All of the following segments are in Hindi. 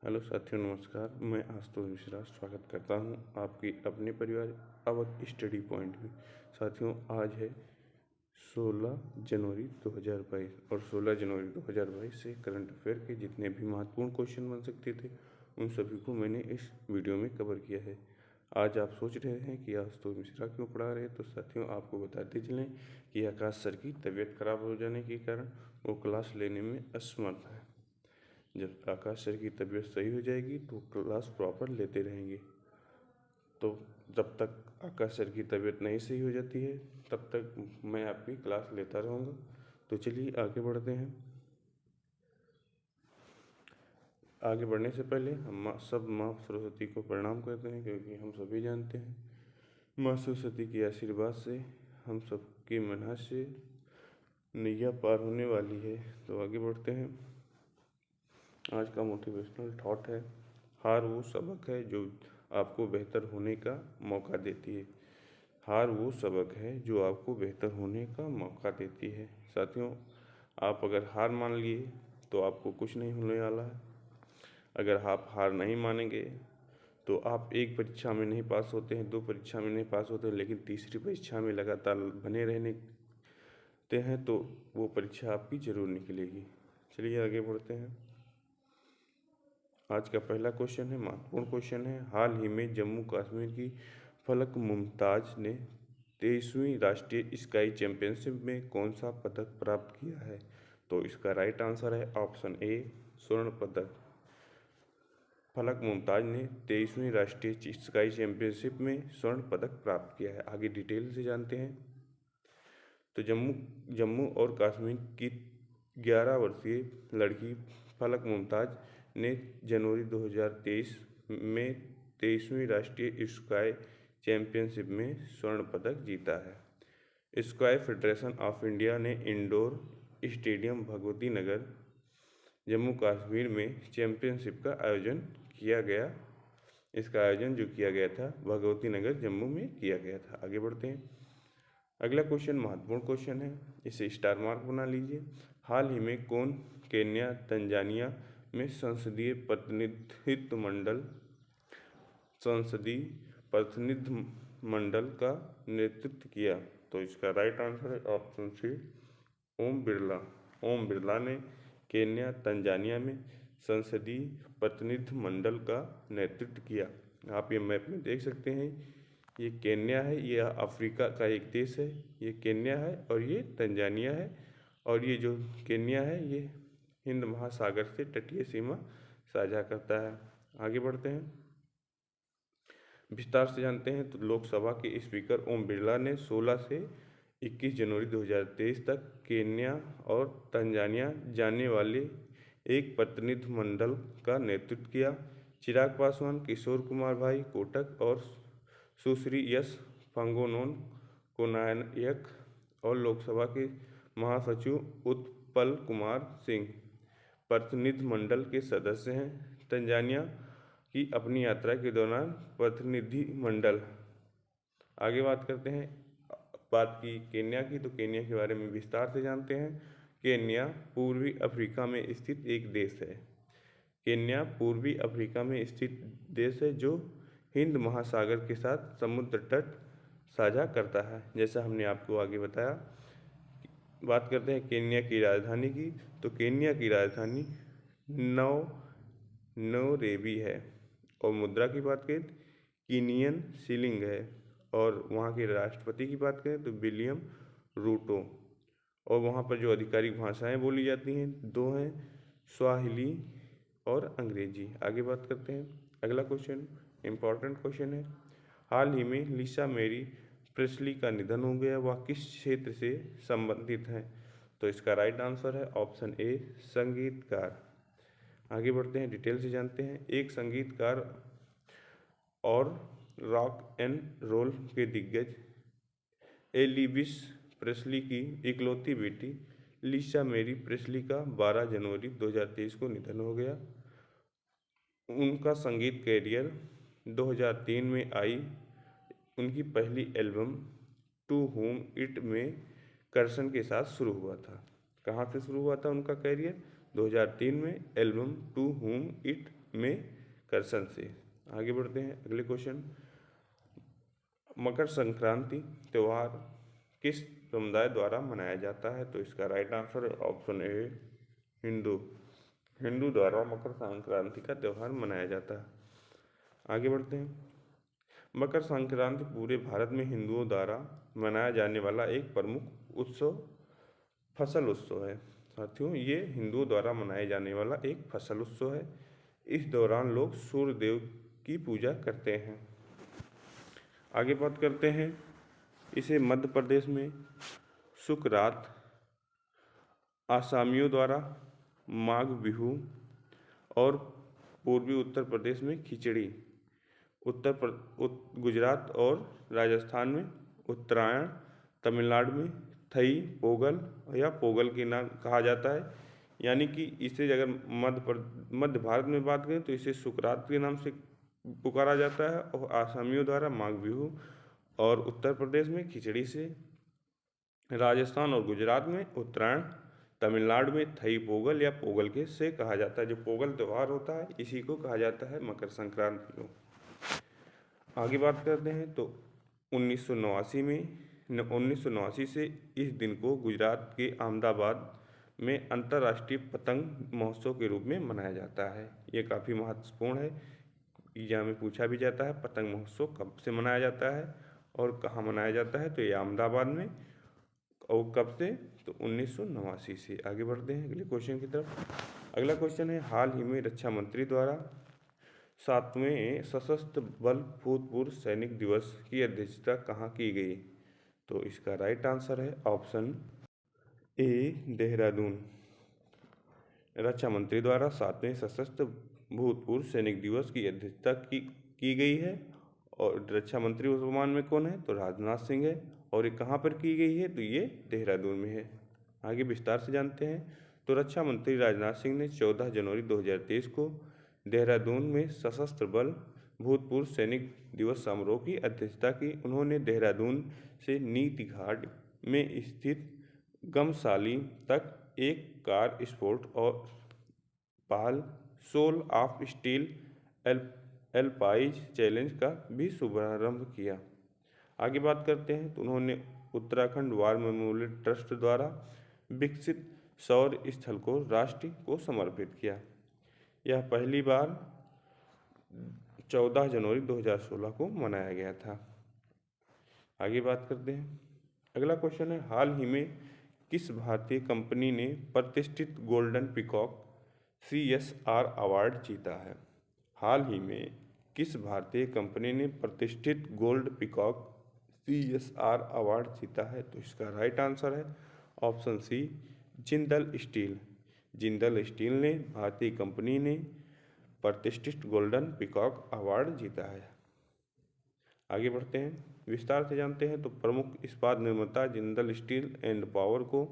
हेलो साथियों, नमस्कार। मैं आशुतोष मिश्रा स्वागत करता हूं आपकी अपने परिवार अवध स्टडी पॉइंट में। साथियों, आज है 16 जनवरी 2022 और 16 जनवरी 2022 से करंट अफेयर के जितने भी महत्वपूर्ण क्वेश्चन बन सकते थे उन सभी को मैंने इस वीडियो में कवर किया है। आज आप सोच रहे हैं कि आशुतोष मिश्रा क्यों पढ़ा रहे हैं, तो साथियों आपको बताते चलें कि आकाश सर की तबीयत खराब हो जाने के कारण वो क्लास लेने में असमर्थ है। जब आकाश सर की तबीयत सही हो जाएगी तो क्लास प्रॉपर लेते रहेंगे। तो जब तक आकाश सर की तबीयत नहीं सही हो जाती है तब तक मैं आपकी क्लास लेता रहूँगा। तो चलिए आगे बढ़ते हैं। आगे बढ़ने से पहले हम सब माँ सरस्वती को प्रणाम करते हैं, क्योंकि हम सभी जानते हैं माँ सरस्वती के आशीर्वाद से हम सबकी मेहनत से नैया पार होने वाली है। तो आगे बढ़ते हैं। आज का मोटिवेशनल थॉट है, हार वो सबक है जो आपको बेहतर होने का मौका देती है। हार वो सबक है जो आपको बेहतर होने का मौका देती है। साथियों, आप अगर हार मान लिए तो आपको कुछ नहीं होने वाला है। अगर आप हार नहीं मानेंगे तो आप एक परीक्षा में नहीं पास होते हैं, दो परीक्षा में नहीं पास होते हैं, लेकिन तीसरी परीक्षा में लगातार बने रहते हैं तो वो परीक्षा आपकी जरूर निकलेगी। चलिए आगे बढ़ते हैं। आज का पहला क्वेश्चन है, महत्वपूर्ण क्वेश्चन है। हाल ही में जम्मू कश्मीर की फलक मुमताज ने 23वीं राष्ट्रीय स्काई चैंपियनशिप में कौन सा पदक प्राप्त किया है? तो इसका राइट आंसर है ऑप्शन ए, स्वर्ण पदक। फलक मुमताज ने 23वीं राष्ट्रीय स्काई चैंपियनशिप में स्वर्ण पदक प्राप्त किया है। आगे डिटेल से जानते हैं। तो जम्मू और कश्मीर की 11 वर्षीय लड़की फलक मुमताज ने जनवरी 2023 में 23वीं राष्ट्रीय स्काई चैंपियनशिप में स्वर्ण पदक जीता है। स्काई फेडरेशन ऑफ इंडिया ने इंडोर स्टेडियम भगवती नगर जम्मू कश्मीर में चैंपियनशिप का आयोजन किया गया। इसका आयोजन जो किया गया था भगवती नगर जम्मू में किया गया था। आगे बढ़ते हैं। अगला क्वेश्चन महत्वपूर्ण क्वेश्चन है, इसे स्टार मार्क बना लीजिए। हाल ही में कौन केन्या तंजानिया में संसदीय प्रतिनिधिमंडल का नेतृत्व किया? तो इसका राइट आंसर है ऑप्शन सी, ओम बिरला। ओम बिरला ने केन्या तंजानिया में संसदीय प्रतिनिधिमंडल का नेतृत्व किया। आप ये मैप में देख सकते हैं, ये केन्या है, ये अफ्रीका का एक देश है। ये केन्या है और ये तंजानिया है, और ये जो केन्या है ये हिंद महासागर से तटीय सीमा साझा करता है। आगे बढ़ते हैं, विस्तार से जानते हैं। तो लोकसभा के स्पीकर ओम बिरला ने 16 से 21 जनवरी 2023 तक केन्या और तंजानिया जाने वाले एक प्रतिनिधिमंडल का नेतृत्व किया। चिराग पासवान, किशोर कुमार भाई कोटक और सुश्री यस फंगोनोन कोनायक और लोकसभा के महासचिव उत्पल कुमार सिंह प्रतिनिधिमंडल के सदस्य हैं। तंजानिया की अपनी यात्रा के दौरान प्रतिनिधिमंडल। आगे बात करते हैं, बात की केन्या की, तो केन्या के बारे में विस्तार से जानते हैं। केन्या पूर्वी अफ्रीका में स्थित एक देश है। केन्या पूर्वी अफ्रीका में स्थित देश है जो हिंद महासागर के साथ समुद्र तट साझा करता है, जैसा हमने आपको आगे बताया। बात करते हैं केन्या की राजधानी की, तो केन्या की राजधानी नैरोबी है। और मुद्रा की बात करें कीनियन शिलिंग है। और वहाँ के राष्ट्रपति की बात करें तो विलियम रूटो। और वहाँ पर जो आधिकारिक भाषाएं बोली जाती हैं दो हैं, स्वाहिली और अंग्रेजी। आगे बात करते हैं। अगला क्वेश्चन इम्पॉर्टेंट क्वेश्चन है, हाल ही में लिसा मैरी प्रेस्ली का निधन हो गया, वह किस क्षेत्र से संबंधित हैं? तो इसका राइट आंसर है ऑप्शन ए, संगीतकार। आगे बढ़ते हैं, डिटेल से जानते हैं। एक संगीतकार और रॉक एंड रोल के दिग्गज एल्विस प्रेस्ली की इकलौती बेटी लिसा मैरी प्रेस्ली का 12 जनवरी 2023 को निधन हो गया। उनका संगीत कैरियर 2003 में आई उनकी पहली एल्बम टू होम इट में कर्सन के साथ शुरू हुआ था। कहाँ से शुरू हुआ था उनका कैरियर? 2003 में एल्बम टू होम इट में कर्षण से। आगे बढ़ते हैं अगले क्वेश्चन। मकर संक्रांति त्यौहार किस समुदाय द्वारा मनाया जाता है? तो इसका राइट आंसर है ऑप्शन ए हिंदू। हिंदू द्वारा मकर संक्रांति का त्यौहार मनाया जाता है। आगे बढ़ते हैं। मकर संक्रांति पूरे भारत में हिंदुओं द्वारा मनाया जाने वाला एक प्रमुख उत्सव फसल उत्सव है। साथियों, ये हिंदुओं द्वारा मनाए जाने वाला एक फसल उत्सव है। इस दौरान लोग सूर्य देव की पूजा करते हैं। आगे बात करते हैं। इसे मध्य प्रदेश में सुकरात, आसामियों द्वारा माघ बिहू और पूर्वी उत्तर प्रदेश में खिचड़ी, गुजरात और राजस्थान में उत्तरायण, तमिलनाडु में थई पोगल या पोगल के नाम कहा जाता है। यानी कि इसे अगर मध्य भारत में बात करें तो इसे सुकरात के नाम से पुकारा जाता है, और आसामियों द्वारा माघ बिहू और उत्तर प्रदेश में खिचड़ी से, राजस्थान और गुजरात में उत्तरायण, तमिलनाडु में थई पोगल या पोगल के से कहा जाता है। जो पोगल त्यौहार होता है इसी को कहा जाता है मकर संक्रांति को। आगे बात करते हैं तो 1989 से इस दिन को गुजरात के अहमदाबाद में अंतर्राष्ट्रीय पतंग महोत्सव के रूप में मनाया जाता है। ये काफ़ी महत्वपूर्ण है, एग्जाम में पूछा भी जाता है पतंग महोत्सव कब से मनाया जाता है और कहाँ मनाया जाता है। तो ये अहमदाबाद में, और कब से? तो 1989 से। आगे बढ़ते हैं अगले क्वेश्चन की तरफ। अगला क्वेश्चन है, हाल ही में रक्षा मंत्री द्वारा 7वें सशस्त्र बल भूतपूर्व सैनिक दिवस की अध्यक्षता कहाँ की गई? तो इसका राइट आंसर है ऑप्शन ए देहरादून। रक्षा मंत्री द्वारा 7वें सशस्त्र भूतपूर्व सैनिक दिवस की अध्यक्षता की गई है, और रक्षा मंत्री वर्तमान में कौन है? तो राजनाथ सिंह है। और ये कहाँ पर की गई है? तो ये देहरादून में है। आगे विस्तार से जानते हैं। तो रक्षा मंत्री राजनाथ सिंह ने 14 जनवरी 2023 को देहरादून में सशस्त्र बल भूतपूर्व सैनिक दिवस समारोह की अध्यक्षता की। उन्होंने देहरादून से नीति घाट में स्थित गमसाली तक एक कार स्पोर्ट और पहल सोल ऑफ स्टील एल्पाइज चैलेंज का भी शुभारंभ किया। आगे बात करते हैं तो उन्होंने उत्तराखंड वार मेमोरियल ट्रस्ट द्वारा विकसित शौर्य स्थल को राष्ट्र को समर्पित किया। यह पहली बार 14 जनवरी 2016 को मनाया गया था। आगे बात करते हैं। अगला क्वेश्चन है, हाल ही में किस भारतीय कंपनी ने प्रतिष्ठित गोल्डन पीकॉक CSR अवार्ड जीता है? हाल ही में किस भारतीय कंपनी ने प्रतिष्ठित गोल्ड पीकॉक CSR अवार्ड जीता है? तो इसका राइट आंसर है option C Jindal Steel. Jindal Steel ने भारतीय कंपनी ने प्रतिष्ठित गोल्डन पीकॉक अवार्ड जीता है। आगे बढ़ते हैं, विस्तार से जानते हैं। तो प्रमुख इस्पात निर्माता जिंदल स्टील एंड पावर को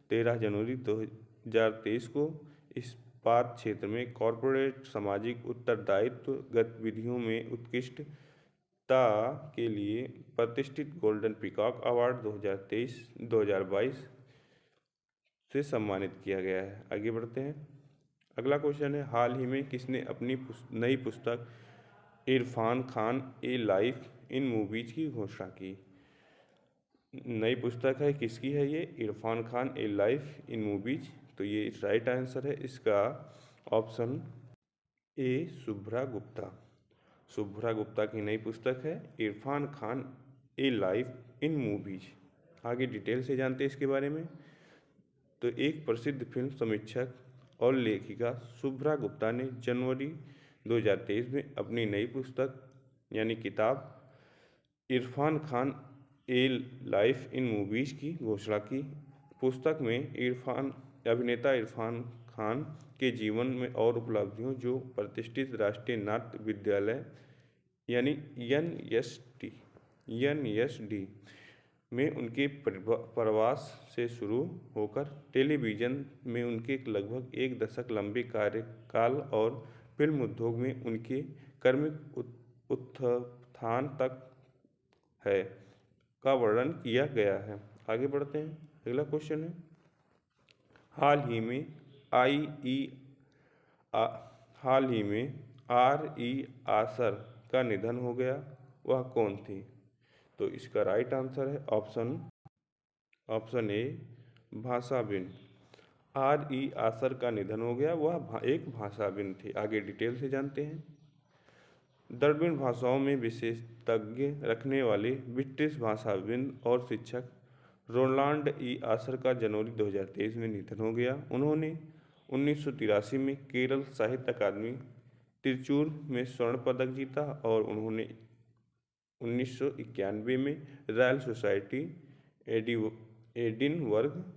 13 जनवरी 2023 को इस्पात क्षेत्र में कॉरपोरेट सामाजिक उत्तरदायित्व गतिविधियों में उत्कृष्टता के लिए प्रतिष्ठित गोल्डन पीकॉक अवार्ड 2023-2022 से सम्मानित किया गया है। आगे बढ़ते हैं। अगला क्वेश्चन है, हाल ही में किसने अपनी नई पुस्तक इरफान खान ए लाइफ इन मूवीज की घोषणा की? नई पुस्तक है, किसकी है ये? इरफान खान ए लाइफ इन मूवीज। तो ये राइट आंसर है इसका ऑप्शन ए शुभ्रा गुप्ता। शुभ्रा गुप्ता की नई पुस्तक है इरफान खान ए लाइफ इन मूवीज। आगे डिटेल से जानते हैं इसके बारे में। तो एक प्रसिद्ध फिल्म समीक्षक और लेखिका शुभ्रा गुप्ता ने जनवरी 2023 में अपनी नई पुस्तक यानी किताब इरफान खान ए लाइफ इन मूवीज की घोषणा की। पुस्तक में अभिनेता इरफान खान के जीवन में और उपलब्धियों, जो प्रतिष्ठित राष्ट्रीय नाट्य विद्यालय यानी NSD में उनके प्रवास से शुरू होकर टेलीविज़न में उनके लगभग एक दशक लंबे कार्यकाल और फिल्म उद्योग में उनके कर्मिक उत्थान तक है का वर्णन किया गया है। आगे बढ़ते हैं। अगला क्वेश्चन है, हाल ही में R.E. आसर का निधन हो गया, वह कौन थी? तो इसका राइट आंसर है ऑप्शन ए भाषाविन। R.E. आसर का निधन हो गया, वह एक भाषाविन थे। आगे डिटेल से जानते हैं। द्रविड़ भाषाओं में विशेषज्ञ रखने वाले ब्रिटिश भाषाविद और शिक्षक रोलांड ई आसर का जनवरी 2023 में निधन हो गया। उन्होंने 1983 में केरल साहित्य अकादमी तिरुचूर में स्वर्ण पदक जीता और उन्होंने 1991 में रॉयल सोसाइटी एडिनबर्ग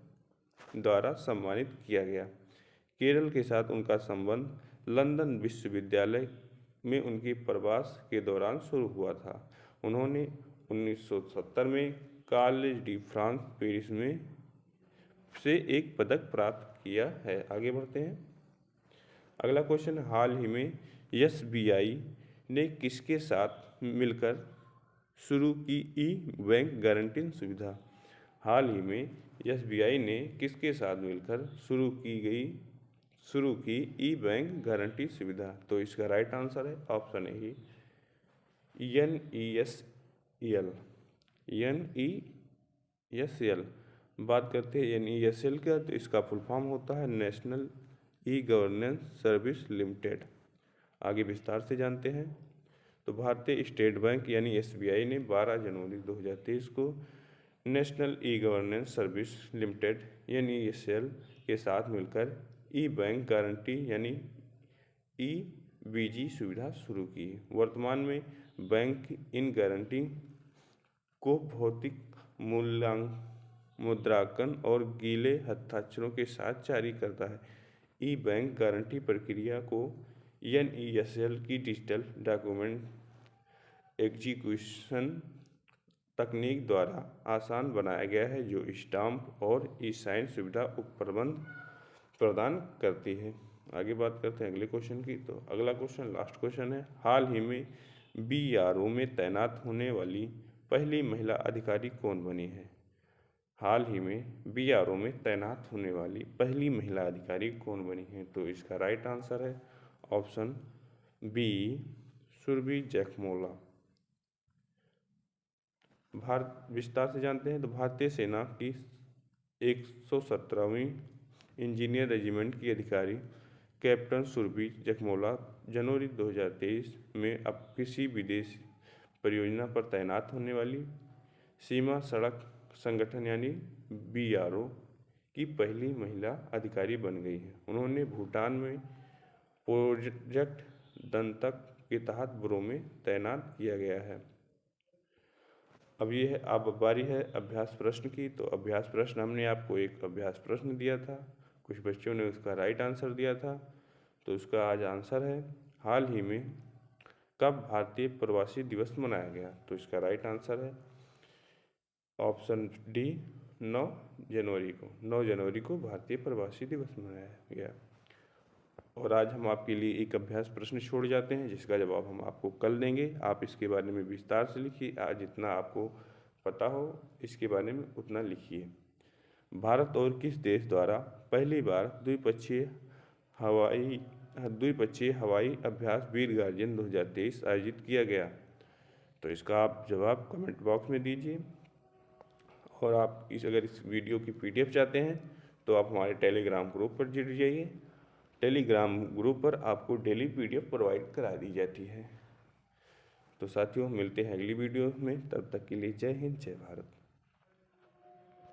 द्वारा सम्मानित किया गया। केरल के साथ उनका संबंध लंदन विश्वविद्यालय में उनके प्रवास के दौरान शुरू हुआ था। उन्होंने 1970 में कॉलेज डी फ्रांस पेरिस में से एक पदक प्राप्त किया है। आगे बढ़ते हैं। अगला क्वेश्चन, हाल ही में एसबीआई ने किसके साथ मिलकर शुरू की ई बैंक गारंटी सुविधा? हाल ही में एसबीआई ने किसके साथ मिलकर शुरू की ई बैंक गारंटी सुविधा? तो इसका राइट आंसर है ऑप्शन ए NESL। बात करते हैं NESL का, तो इसका फुल फॉर्म होता है national e governance service limited. आगे विस्तार से जानते हैं। तो भारतीय स्टेट बैंक यानी एसबीआई ने 12 जनवरी 2023 को national e governance service limited NESL के साथ मिलकर ई बैंक गारंटी यानी EBG सुविधा शुरू की। वर्तमान में बैंक इन गारंटी को भौतिक मुद्रांकन और गीले हस्ताक्षरों के साथ जारी करता है। ई बैंक गारंटी प्रक्रिया को NESL की डिजिटल डॉक्यूमेंट एग्जीक्यूशन तकनीक द्वारा आसान बनाया गया है, जो स्टाम्प और ई साइन सुविधा प्रदान करती है। आगे बात करते हैं अगले क्वेश्चन की। तो अगला क्वेश्चन लास्ट क्वेश्चन है, हाल ही में BRO में तैनात होने वाली पहली महिला अधिकारी कौन बनी है? हाल ही में BRO में तैनात होने वाली पहली महिला अधिकारी कौन बनी है? तो इसका राइट आंसर है ऑप्शन बी सुरभि जैसमोला। विस्तार से जानते हैं। तो भारतीय सेना की 117वीं इंजीनियर रेजिमेंट की अधिकारी कैप्टन सुरभि जैसमोला जनवरी 2023 में अब किसी विदेश परियोजना पर तैनात होने वाली सीमा सड़क संगठन यानी BRO की पहली महिला अधिकारी बन गई है। उन्होंने भूटान में प्रोजेक्ट दंतक के तहत ब्रो में तैनात किया गया है। अब बारी है अभ्यास प्रश्न की। तो अभ्यास प्रश्न हमने आपको एक अभ्यास प्रश्न दिया था, कुछ बच्चों ने उसका राइट आंसर दिया था। तो उसका आज आंसर है, हाल ही में कब भारतीय प्रवासी दिवस मनाया गया? तो इसका राइट आंसर है ऑप्शन डी 9 जनवरी को। 9 जनवरी को भारतीय प्रवासी दिवस मनाया गया। और आज हम आपके लिए एक अभ्यास प्रश्न छोड़ जाते हैं, जिसका जवाब हम आपको कल देंगे। आप इसके बारे में विस्तार से लिखिए। आज जितना आपको पता हो इसके बारे में उतना लिखिए। भारत और किस देश द्वारा पहली बार द्विपक्षीय हवाई अभ्यास वीर गार्जियन 2023 आयोजित किया गया? तो इसका आप जवाब कमेंट बॉक्स में दीजिए। और आप अगर इस वीडियो की PDF चाहते हैं तो आप हमारे टेलीग्राम ग्रुप पर जुड़ जाइए। टेलीग्राम ग्रुप पर आपको डेली PDF प्रोवाइड करा दी जाती है। तो साथियों, मिलते हैं अगली वीडियो में। तब तक के लिए जय हिंद, जय भारत।